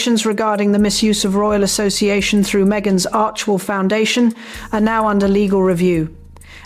Allegations regarding the misuse of royal association through Meghan's Archewell Foundation are now under legal review.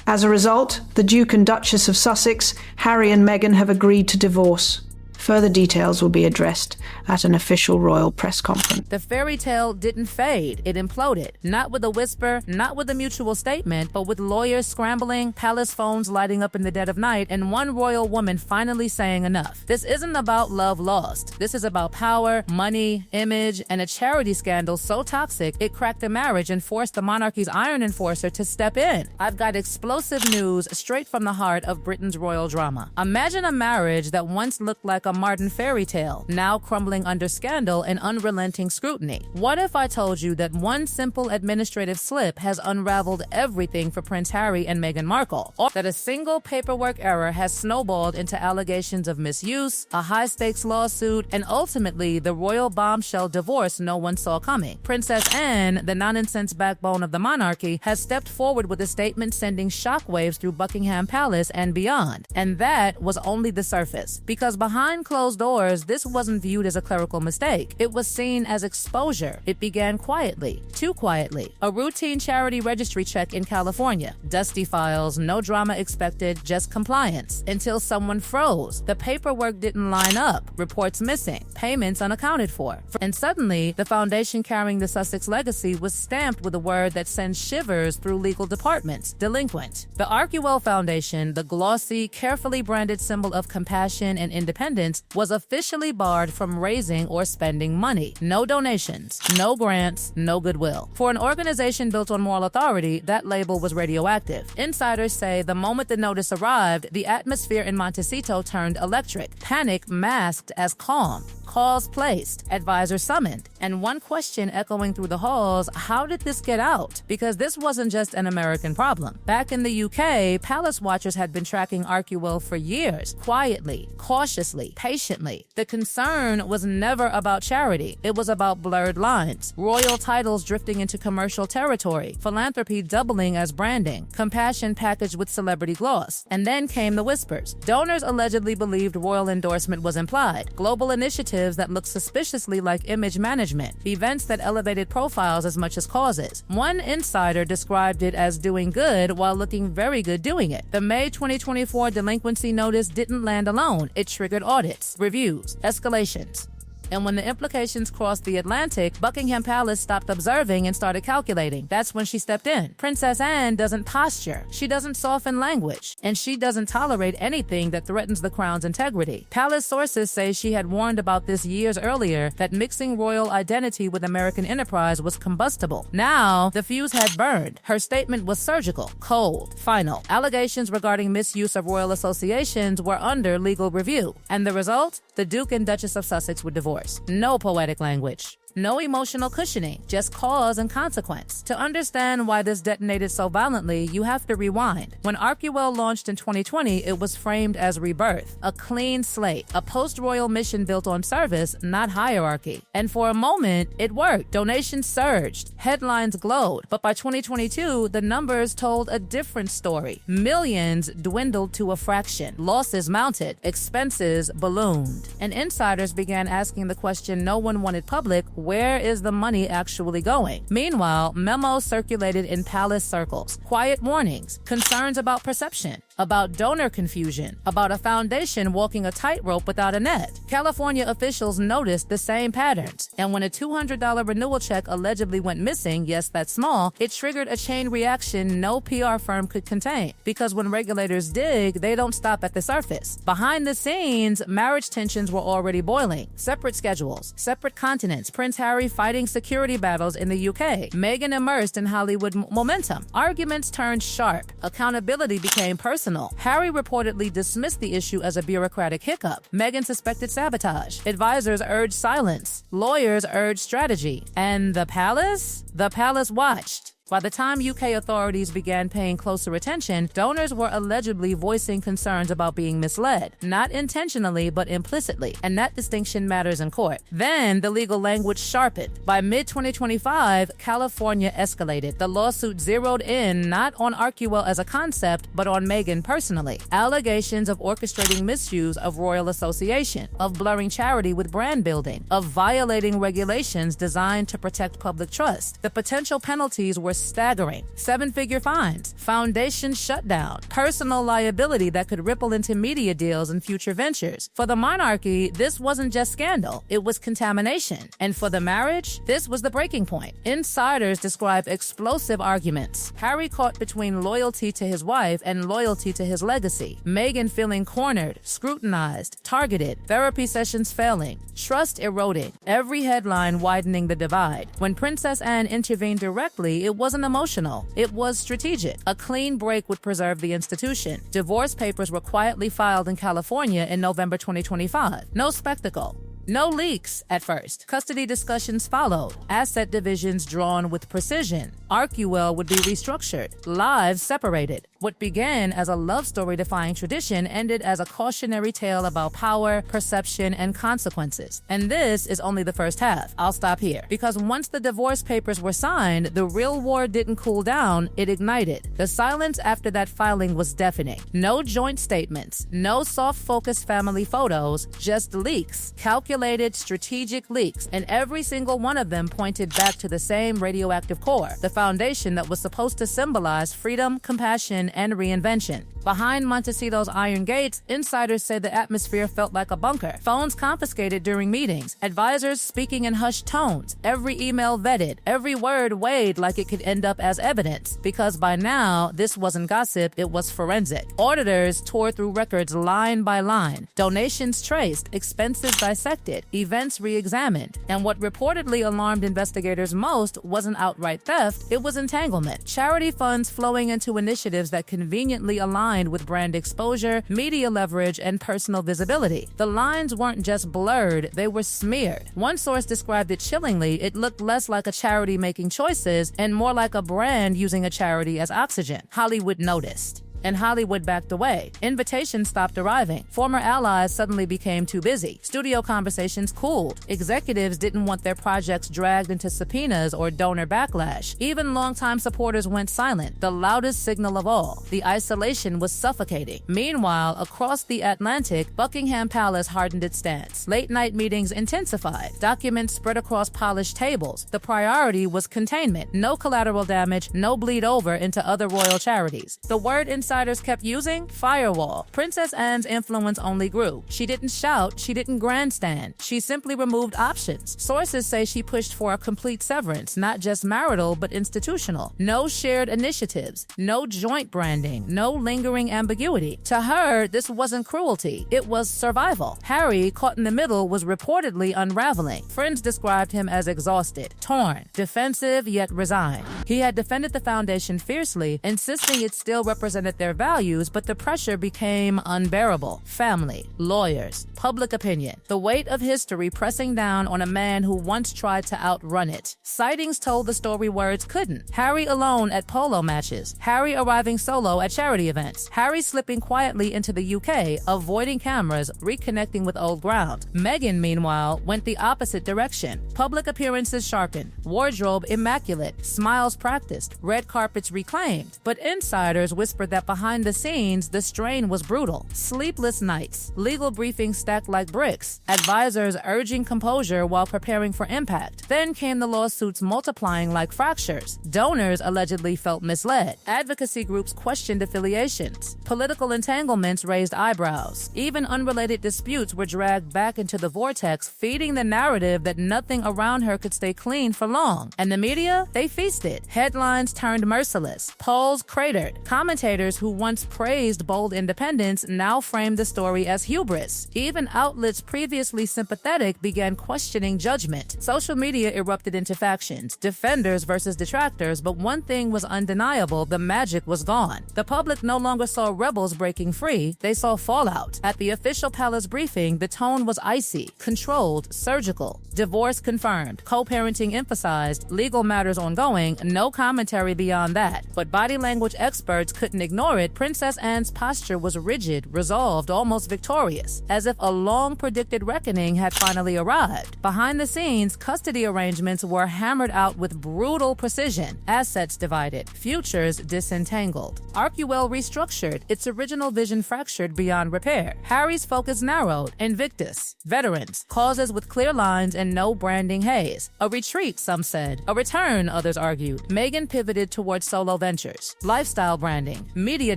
As a result, the Duke and Duchess of Sussex, Harry and Meghan, have agreed to divorce. Further details will be addressed at an official royal press conference. The fairy tale didn't fade, it imploded. Not with a whisper, not with a mutual statement, but with lawyers scrambling, palace phones lighting up in the dead of night, and one royal woman finally saying enough. This isn't about love lost. This is about power, money, image, and a charity scandal so toxic it cracked a marriage and forced the monarchy's iron enforcer to step in. I've got explosive news straight from the heart of Britain's royal drama. Imagine a marriage that once looked like a Martin fairy tale, now crumbling under scandal and unrelenting scrutiny. What if I told you that one simple administrative slip has unraveled everything for Prince Harry and Meghan Markle, or that a single paperwork error has snowballed into allegations of misuse, a high-stakes lawsuit, and ultimately the royal bombshell divorce no one saw coming? Princess Anne, the non-incensed backbone of the monarchy, has stepped forward with a statement sending shockwaves through Buckingham Palace and beyond. And that was only the surface, because behind closed doors, this wasn't viewed as a clerical mistake. It was seen as exposure. It began quietly, too quietly. A routine charity registry check in California. Dusty files, no drama expected, just compliance. Until someone froze. The paperwork didn't line up. Reports missing. Payments unaccounted for. And suddenly, the foundation carrying the Sussex legacy was stamped with a word that sends shivers through legal departments. Delinquent. The Archewell Foundation, the glossy, carefully branded symbol of compassion and independence, was officially barred from raising or spending money. No donations, no grants, no goodwill. For an organization built on moral authority, that label was radioactive. Insiders say the moment the notice arrived, the atmosphere in Montecito turned electric. Panic masked as calm. Calls placed, advisors summoned, and one question echoing through the halls: how did this get out? Because this wasn't just an American problem. Back in the UK, palace watchers had been tracking Archewell for years, quietly, cautiously, patiently. The concern was never about charity. It was about blurred lines, royal titles drifting into commercial territory, philanthropy doubling as branding, compassion packaged with celebrity gloss. And then came the whispers. Donors allegedly believed royal endorsement was implied. Global initiatives that looked suspiciously like image management, events that elevated profiles as much as causes. One insider described it as doing good while looking very good doing it. The May 2024 delinquency notice didn't land alone. It triggered audits, reviews, escalations. And when the implications crossed the Atlantic, Buckingham Palace stopped observing and started calculating. That's when she stepped in. Princess Anne doesn't posture. She doesn't soften language. And she doesn't tolerate anything that threatens the crown's integrity. Palace sources say she had warned about this years earlier, that mixing royal identity with American enterprise was combustible. Now, the fuse had burned. Her statement was surgical, cold, final. Allegations regarding misuse of royal associations were under legal review. And the result? The Duke and Duchess of Sussex were divorced. No poetic language. No emotional cushioning, just cause and consequence. To understand why this detonated so violently, you have to rewind. When Archewell launched in 2020, it was framed as rebirth, a clean slate, a post-royal mission built on service, not hierarchy. And for a moment, it worked. Donations surged, headlines glowed, but by 2022, the numbers told a different story. Millions dwindled to a fraction, losses mounted, expenses ballooned. And insiders began asking the question no one wanted public: where is the money actually going? Meanwhile, memos circulated in palace circles, quiet warnings, concerns about perception, about donor confusion, about a foundation walking a tightrope without a net. California officials noticed the same patterns, and when a $200 renewal check allegedly went missing, yes, that's small, it triggered a chain reaction no PR firm could contain. Because when regulators dig, they don't stop at the surface. Behind the scenes, marriage tensions were already boiling. Separate schedules, separate continents, Prince Harry fighting security battles in the UK, Meghan immersed in Hollywood momentum. Arguments turned sharp. Accountability became personal. Harry reportedly dismissed the issue as a bureaucratic hiccup. Meghan suspected sabotage. Advisors urged silence. Lawyers urged strategy. And the palace? The palace watched. By the time UK authorities began paying closer attention, donors were allegedly voicing concerns about being misled, not intentionally but implicitly, and that distinction matters in court. Then the legal language sharpened. By mid-2025, California escalated. The lawsuit zeroed in not on Archewell as a concept, but on Meghan personally. Allegations of orchestrating misuse of royal association, of blurring charity with brand building, of violating regulations designed to protect public trust. The potential penalties were staggering. 7-figure fines, foundation shutdown, personal liability that could ripple into media deals and future ventures. For the monarchy, this wasn't just scandal, it was contamination. And for the marriage, this was the breaking point. Insiders describe explosive arguments. Harry caught between loyalty to his wife and loyalty to his legacy. Meghan feeling cornered, scrutinized, targeted, therapy sessions failing, trust eroding, every headline widening the divide. When Princess Anne intervened directly, it wasn't emotional, it was strategic. A clean break would preserve the institution. Divorce papers were quietly filed in California in November 2025. No spectacle. No leaks at first. Custody discussions followed. Asset divisions drawn with precision. Archewell would be restructured. Lives separated. What began as a love story defying tradition ended as a cautionary tale about power, perception, and consequences. And this is only the first half. I'll stop here. Because once the divorce papers were signed, the real war didn't cool down, it ignited. The silence after that filing was deafening. No joint statements, no soft-focused family photos, just leaks. Calculated, strategic leaks, and every single one of them pointed back to the same radioactive core, the foundation that was supposed to symbolize freedom, compassion, and reinvention. Behind Montecito's iron gates, insiders say the atmosphere felt like a bunker. Phones confiscated during meetings, advisors speaking in hushed tones, every email vetted, every word weighed like it could end up as evidence. Because by now, this wasn't gossip, it was forensic. Auditors tore through records line by line, donations traced, expenses dissected, events re-examined. And what reportedly alarmed investigators most wasn't outright theft, it was entanglement. Charity funds flowing into initiatives that conveniently aligned with brand exposure, media leverage, and personal visibility. The lines weren't just blurred, they were smeared. One source described it chillingly. It looked less like a charity making choices and more like a brand using a charity as oxygen. Hollywood noticed. And Hollywood backed away. Invitations stopped arriving. Former allies suddenly became too busy. Studio conversations cooled. Executives didn't want their projects dragged into subpoenas or donor backlash. Even longtime supporters went silent, the loudest signal of all. The isolation was suffocating. Meanwhile, across the Atlantic, Buckingham Palace hardened its stance. Late-night meetings intensified. Documents spread across polished tables. The priority was containment. No collateral damage, no bleed over into other royal charities. The word insiders kept using? Firewall. Princess Anne's influence only grew. She didn't shout, she didn't grandstand. She simply removed options. Sources say she pushed for a complete severance, not just marital, but institutional. No shared initiatives, no joint branding, no lingering ambiguity. To her, this wasn't cruelty, it was survival. Harry, caught in the middle, was reportedly unraveling. Friends described him as exhausted, torn, defensive, yet resigned. He had defended the foundation fiercely, insisting it still represented their values, but the pressure became unbearable. Family, lawyers, public opinion, the weight of history pressing down on a man who once tried to outrun it. Sightings told the story words couldn't. Harry alone at polo matches, Harry arriving solo at charity events, Harry slipping quietly into the UK, avoiding cameras, reconnecting with old ground. Meghan, meanwhile, went the opposite direction. Public appearances sharpened, wardrobe immaculate, smiles practiced, red carpets reclaimed. But insiders whispered that behind the scenes, the strain was brutal. Sleepless nights, legal briefings stacked like bricks, advisors urging composure while preparing for impact. Then came the lawsuits multiplying like fractures. Donors allegedly felt misled. Advocacy groups questioned affiliations. Political entanglements raised eyebrows. Even unrelated disputes were dragged back into the vortex, feeding the narrative that nothing around her could stay clean for long. And the media? They feasted. Headlines turned merciless. Polls cratered. Commentators who once praised bold independence now framed the story as hubris. Even outlets previously sympathetic began questioning judgment. Social media erupted into factions, defenders versus detractors, but one thing was undeniable: the magic was gone. The public no longer saw rebels breaking free, they saw fallout. At the official palace briefing, the tone was icy, controlled, surgical. Divorce confirmed, co-parenting emphasized, legal matters ongoing, no commentary beyond that. But body language experts couldn't ignore it. Princess Anne's posture was rigid, resolved, almost victorious, as if a long-predicted reckoning had finally arrived. Behind the scenes, custody arrangements were hammered out with brutal precision, assets divided, futures disentangled. Archewell restructured, its original vision fractured beyond repair. Harry's focus narrowed, Invictus, veterans, causes with clear lines and no branding haze. A retreat, some said. A return, others argued. Meghan pivoted towards solo ventures, lifestyle branding, media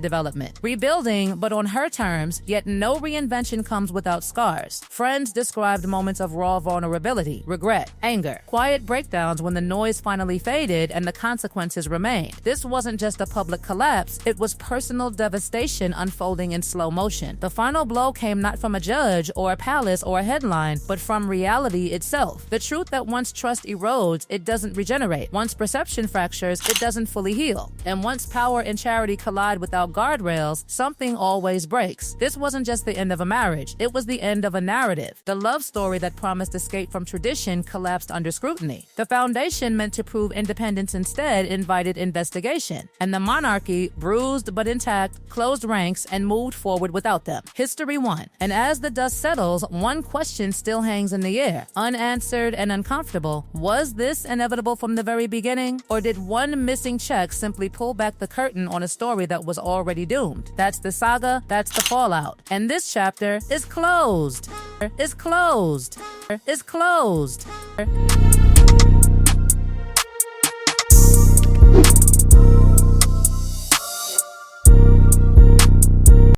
development, rebuilding, but on her terms, yet no reinvention comes without scars. Friends described moments of raw vulnerability, regret, anger, quiet breakdowns when the noise finally faded and the consequences remained. This wasn't just a public collapse, it was personal devastation unfolding in slow motion. The final blow came not from a judge or a palace or a headline, but from reality itself. The truth that once trust erodes, it doesn't regenerate. Once perception fractures, it doesn't fully heal. And once power and charity collide without guardrails, something always breaks. This wasn't just the end of a marriage, it was the end of a narrative. The love story that promised escape from tradition collapsed under scrutiny. The foundation meant to prove independence instead invited investigation. And the monarchy, bruised but intact, closed ranks and moved forward without them. History won. And as the dust settles, one question still hangs in the air, unanswered and uncomfortable. Was this inevitable from the very beginning? Or did one missing check simply pull back the curtain on a story that was already doomed? That's the saga, that's the fallout. And this chapter is closed. Is closed. Is closed.